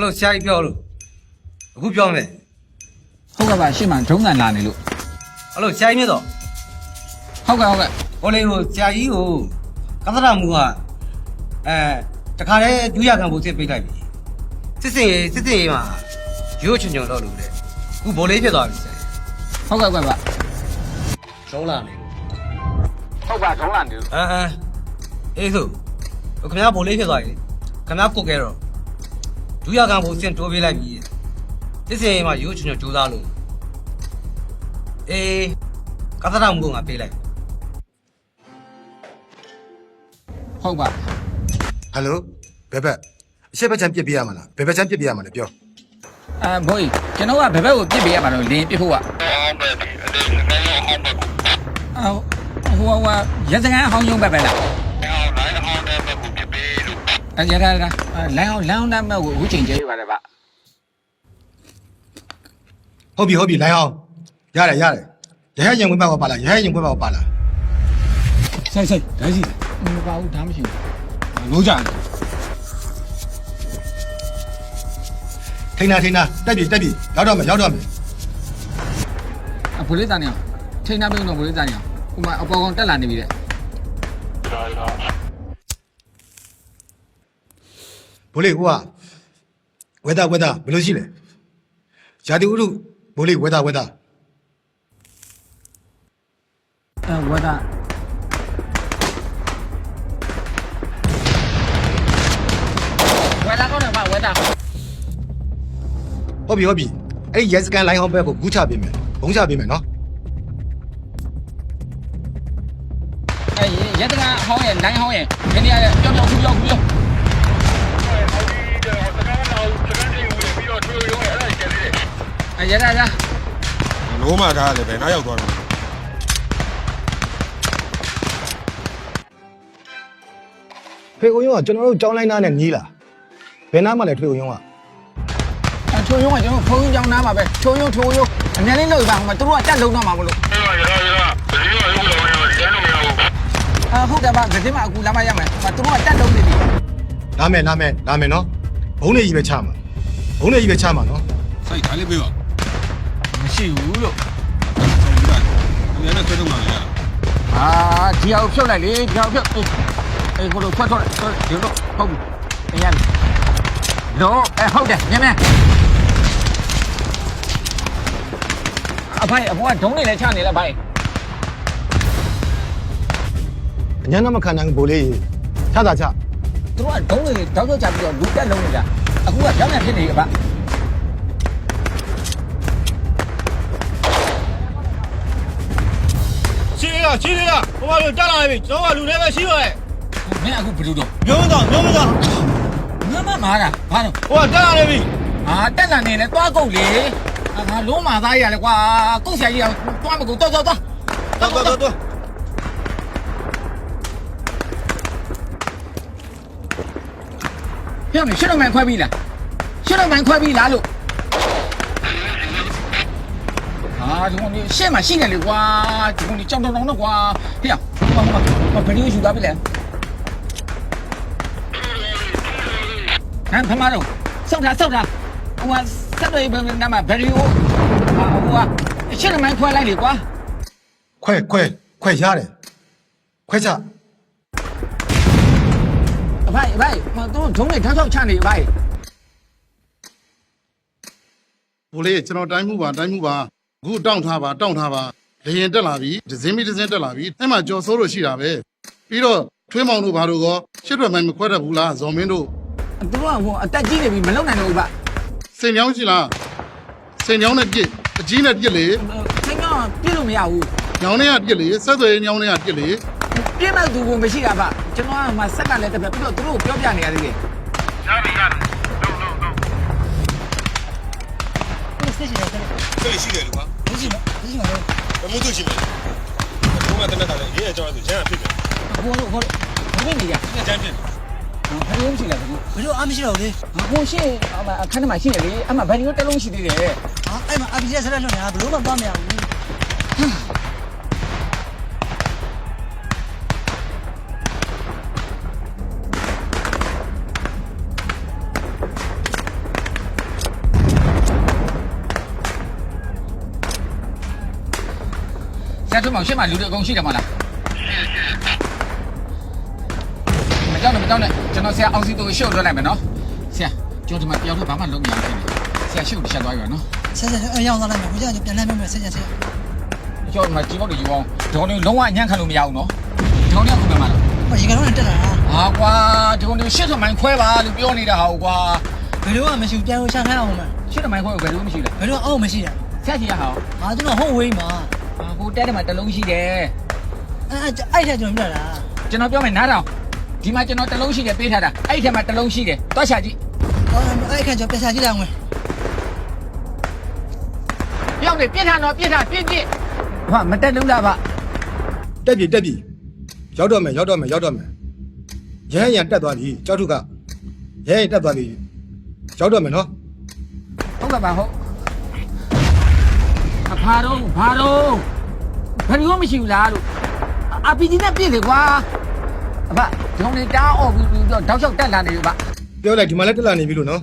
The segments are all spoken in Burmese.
Hello, Chai Piolo. Who Piolo? How about Shiman Tonga Nanilu? Hello, Chai Nido. How about Oleo, Chai, Kataramua. The Kare, Duyakan will say big. Sissy, you change your lord. Who believe it all? How about Solan. How about Tolandu? Ezo. Can I believe it like? Can I cook arrow? Duyakan will send to be like me. This is my huge to Dalu. Kataram a pay like. How about Hello, Bebe. Shepherd Champion Biamana, Bebe Champion Biamana. Boy, you know what? Bebe will give me a man before. Oh, yes, how you Bebe? And yet, Lound who change it, whatever. Hobby, Lao. Yada. Yahan with Mabala, Yahan with Mabala. Say, does he? About damaging. No, John. Tina, Debbie, Yadom. A Politania. Tina Bino Politania. Whom I upon Talani. Bully, weather, Belusile. Jaduru, Bully, weather. Weather. Hobby. Hey, yes, can lie on Bebo, good job, Bonja Bimen, no? Yet how and nine how any other Loma got it, and I'll go. Pay General John Lina and Nila. Benama let you. Show you what you're pulling down now, show you, and then look back, but through a tattoo no marble. Who about the Dima Gulamayama, but through a tattoo. Lame, no? Only you a charmer. Only you a charmer, no? Say, I live you. She look. I'm not going to Ah, Tia, so like it, I go to photo, you look home. No, hold it, Yama. A pie of what don't need a channel a bite. Yanamakan Bully. Tadacha. Through a donny, double jump your boot and only that. A good young and hitting about. See ya. What are you telling me? So I will never see you. May I go to do? No, Mara, what telling me? Ah, tell a name, let go, Lee. Ah, Loma, I go say, go. Tell me, should have been quite be Lalo. Ah, you want to share my shingle, what? You want to jump on the wall? Here, what produce you got there? And tomato. Soda. Was Saturday number very old. Should have been quite like it, what? Quite yard. Quite up. Right, don't touch on Charlie, right? Bully, no time move. Good don't have a. The Entelavi, the Zemi de Zentelavi, and my Joe Soro Shirabe. Piro, Twimon Barugo, Shipperman Quetta Bula, Zomendo. The one who attacked Gina Malone over. Saint Yongila. Saint Yona Git, Gina Gilly, Senor, Pilumia, Yona Gilly, Saturday Yona Gilly. Pima to Machigaba, Genoa, my second letter, but through Piani again. I'm sure. I can't imagine it. I'm a very good alone. I'm just a little ဆရာတို့မောင်ရှင်းမှလူတွေအကုန်ရှိတယ်မလားမကြောက်နဲ့ကျွန်တော်ဆရာအောင်စီတို့ရှုပ်လွှတ်လိုက်မယ်နော်ဆရာကျွန်တော်ဒီမှာတယောက်တော့ဘာမှလုပ်မရဘူးဆရာရှုပ်ချက်သွားပြီနော် ဆက်ရောက်သွားလိုက်မယ်ကိုကြပြန်လှမ်းမယ်ဆက် ကျွန်တော်ဒီမှာကြီးပေါက်တွေယူအောင်ဒီကောင်တွေလုံးဝအညံ့ခံလို့မရဘူးနော်ဒီကောင်တွေကခုမှမလား ဟိုရေကတော့တက်လာတာ ဟာကွာဒီကောင်တွေရှစ်ထမိုင်းခွဲပါလို့ပြောနေတာဟာကွာ ဘယ်လိုမှမရှိပြန်ရှာခိုင်းအောင်မ ရှစ်ထမိုင်းခွဲဘယ်လိုမရှိလဲ ဘယ်လိုအောက်မရှိတာ ဆရာကြီးရဟာ ဟာကျွန်တော်ဟုတ်ဝေးမှာ ဟိုတဲတယ်မှာတစ်လုံးရှိတယ် အဲ့ထက်ကျွန်တော်ပြတာ ကျွန်တော်ပြောမယ်နားထောင်ဒီမှာကျွန်တော်တစ်လုံးရှိတယ်ပေးထားတာအဲ့ဒီထဲမှာတစ်လုံးရှိတယ်တွားချကြည့် အဲ့ခါကျွန်တော်ပြန်ရှာကြည့်လိုက်အောင် ပြောင်းနေပြစ်ထားတော့ပြစ်ထားပြစ်ဟာမတက်လုံးလားဗျ တက်ပြီရောက်တော့မယ်ရဟန်းရံတက်သွားပြီကြောက်ထုကရဟန်းတက်သွားပြီရောက်တော့မယ်နော် ဟုတ်ကဲ့ပါဟုတ်ဘာတော့ဘယ်လိုမရှိဘူးလားလို့အပီဂျီနဲ့ပြည့်လေကွာအဖဒီကောင်လေးတားအော်ပြီးတော့တောက်လျှောက်တက်လာနေပြီဗျ ပြောလိုက်ဒီမှာလည်းတက်လာနေပြီလို့နော်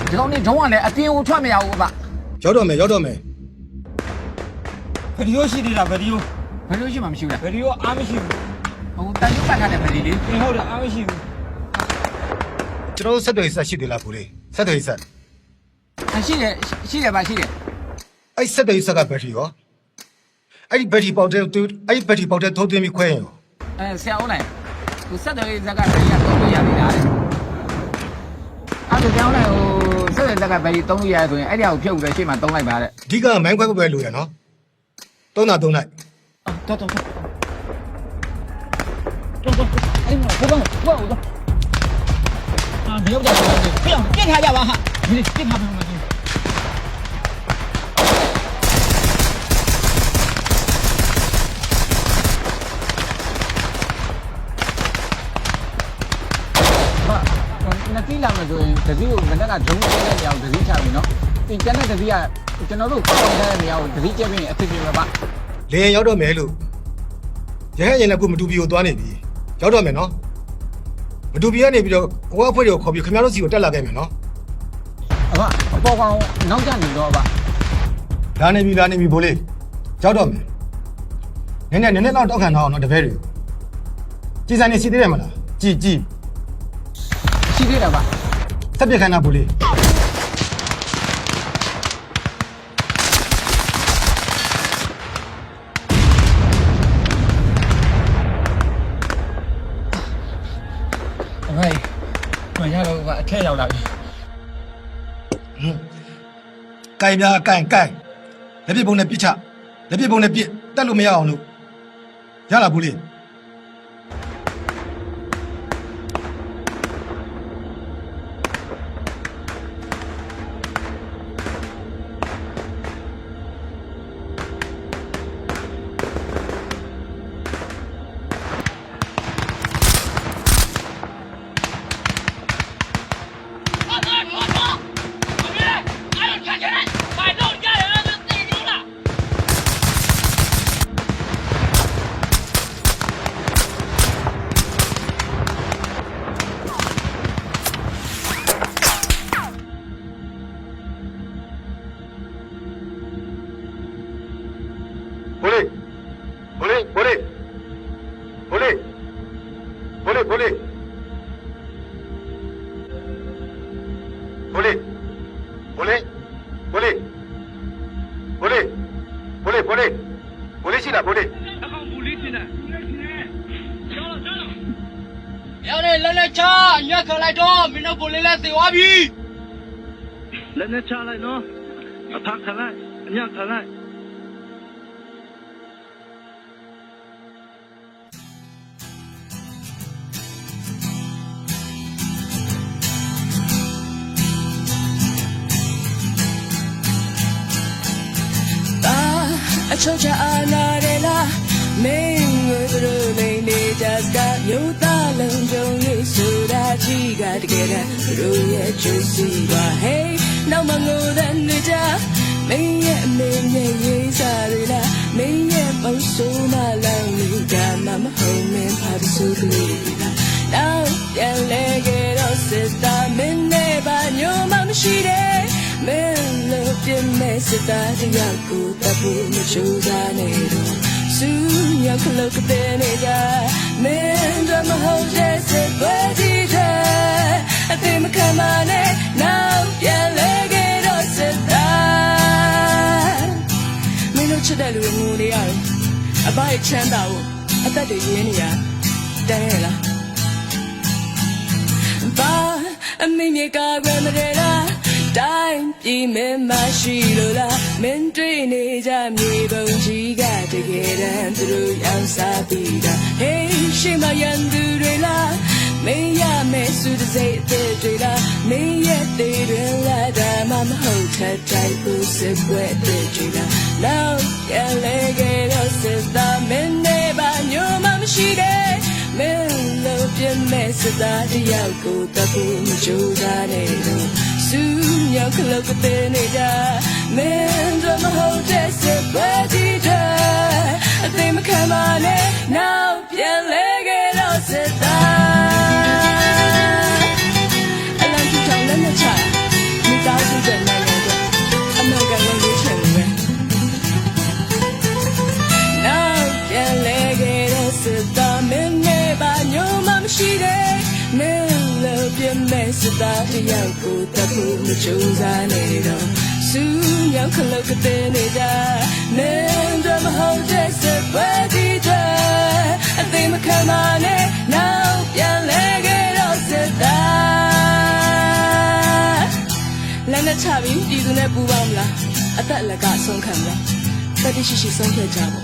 ဒီကောင်လေးဒုံးကလည်းအပြင်ကိုထွက်မရဘူးဗျ ရောက်တော့မယ် ဗီဒီယိုရှိသေးတာဗီဒီယို ဘယ်လိုရှိမှမရှိဘူးလား ဗီဒီယိုအားမရှိဘူး ဟိုတန်ရုပ်ပတ်ထားတယ်ဗလီလေး သင်ဟုတ်တယ်အားမရှိဘူး ကျွန်တော်ဆက်တွေဆက်ရှိသေးလားကိုလေးဆက်တွေဆက် ရှိတယ်ဗျရှိတယ် အဲ့ဆက်တွေဆက်ကဘက်ထရီရောအဲ့ဒီဘက်ထရီပေါက်တဲ့ထိုးသွင်းပြီးခွဲရင်ရော ဆရာဦးနိုင်သူဆက်တယ်ဇက်ကဗလီကတော့ပြရပြီလားအဲ့ဒါကြောင့်လည်းဟိုဆက်တယ်ဇက်ကဗလီသုံးလို့ရတယ်ဆိုရင်အဲ့ဒီဟာကိုဖြုတ်ပြီးရှေ့မှာသုံးလိုက်ပါတဲ့ အဓိကမိုင်းခွဲပဲလို့ရနော်သုံးလိုက် တော်အဲ့မှာဘုံဘောမရောက်ကြဘူးပြအောင်ပြစ်ထားကြပါဟာဒီပြစ်ထားပါမယ်နတိလာမယ်ဆိုရင်တတိကိုမနေ့ကဒုံးကျဲတဲ့နေရာကိုတတိချပြီနော်ဒီကျန်တဲ့တတိကကျွန်တော်တို့ပေါင်းထားတဲ့နေရာကိုတတိကျဲပြီးရင်အဖြစ်ပြပါ လေရင်ရောက်တော့မယ်လို့ရဟန်းရင်လည်းကိုမတူပီကိုသွားနေပြီရောက်တော့မယ်နော်မတူပီကနေပြီးတော့ဟိုအဖွဲ့တွေကိုခေါ်ပြီးခင်ဗျားတို့စီကိုတက်လာခဲ့မယ်နော် အပေါ်ကောင်နောက်ကျနေတော့ဗျ လာနေပြီဘိုးလေးရောက်တော့မယ်နည်းနည်းတော့တောက်ခံထားအောင်နော်တပည့်တွေကြည်စံနေစီသေးတယ်မလားကြည် ရှိသေးတာဗျ ဆက်ပြခဏဘိုးလေး ဟဲ့မရတော့ဗျအထက်ရောက်လာပြီ ကင်လက်ပြပုံနဲ့ပြစ်ချလက်ပြပုံနဲ့ပြစ်တက်လို့မရအောင်လို့ရလားဘိုးလေး ဘိုးလေးရှိလားဘိုးလေး ရောက်နေလက်နဲ့ချညက်ခလိုက်တော့မင်းတို့ကိုလေးလဲသေသွားပြီလက်နဲ့ချလိုက်နော်အဖခလိုက်အညက်ခလိုက် အချုပ်ချအာနာရဲလားမင်းတို့တို့နေကြစကားယူသားလုံးကြုံရေးဆိုတာကြီးကတကယ်တမ်းတို့ရဲ့ချစ်စီပါ Hey နောက်မငိုတဲ့နေကြမင်းရဲ့အမေရဲ့ရေးစားရလားမင်းရဲ့မဆိုးမလောင်လေးကမမဟုတ်မင်းပါဆိုကလေးလားနောက်ပြန်လဲခဲ့တော့ sister မင်းနဲ့ပါညိုမှမရှိတယ်မင်းလို့ပြင်းမဲ့ စစ်သားတယောက်ကိုတပ်ဖို့မကြိုးစားနေတော့စူးညောက်ကလုတ်ကတဲ့နေကြမင်းတို့မဟုတ်တဲ့စစ်ပွဲကြီးတဲ့အသိမခံပါနဲ့နောက်ပြန်လဲခဲ့တော့စစ်သားမင်းတို့ချစ်တဲ့လူငိုနေရတယ်အဘရဲ့ချမ်းသာကိုအသက်တွေရင်းနေရတန်ရလားဘာအမေမြေကရမရလားတိုင်းပြည်မင်းမရှိလို့လားမင်းတွေ့နေကြမြေပုံကြီးကတကယ်တမ်းသူတို့ရောက်စားပြီးတာ Hey ရှိမရန်သူတွေလားမင်းရမယ်စုတစိတ်အသေးတွေလားမင်းရဲ့သေးတွေလားဒါမှမဟုတ်ထက်တိုက်ဖို့စစ်ပွဲတွေလားနောက်ရလဲခဲ့တော့စစ်သားမင်းနဲ့ပါညမမရှိတဲ့မင်းလို့ပြမဲ့စစ်သားတယောက်ကိုတပ်ဖို့မကြိုးစားနေတော့စူးညောက်ကလုတ်ကတဲ့နေကြမင်းတို့မဟုတ်တဲ့စစ်ပွဲကြီးတဲ့အသိမခံပါနဲ့နောက်ပြန်လဲခဲ့တော့စစ်သားအလံထူထောင်လက်နဲ့ချမိသားစုတဲ့နိုင်ငံကအမေရိကန်နဲ့ရွေးချယ်နေပဲနောက်ပြန်လဲခဲ့တော့စစ်သားမင်းနဲ့ပါညမမရှိတဲ့မင်းလို့ပြမဲ့စစ်သားတယောက်ကိုတပ်ဖို့မကြိုးစားနေတော့စူးညောက်ကလုတ်ကတဲ့နေကြမင်းတို့မဟုတ်တဲ့စစ်ပွဲကြီးတဲ့အသိမခံပါနဲ့နောက်ပြန်လဲခဲ့တော့စစ်သားလက်နဲ့ချပြီးပြည်သူနဲ့ပူးပေါင်းမလားအသက်အလက်ကဆုံးခံမလားတတိရှိရှိဆုံးဖြတ်ကြပါ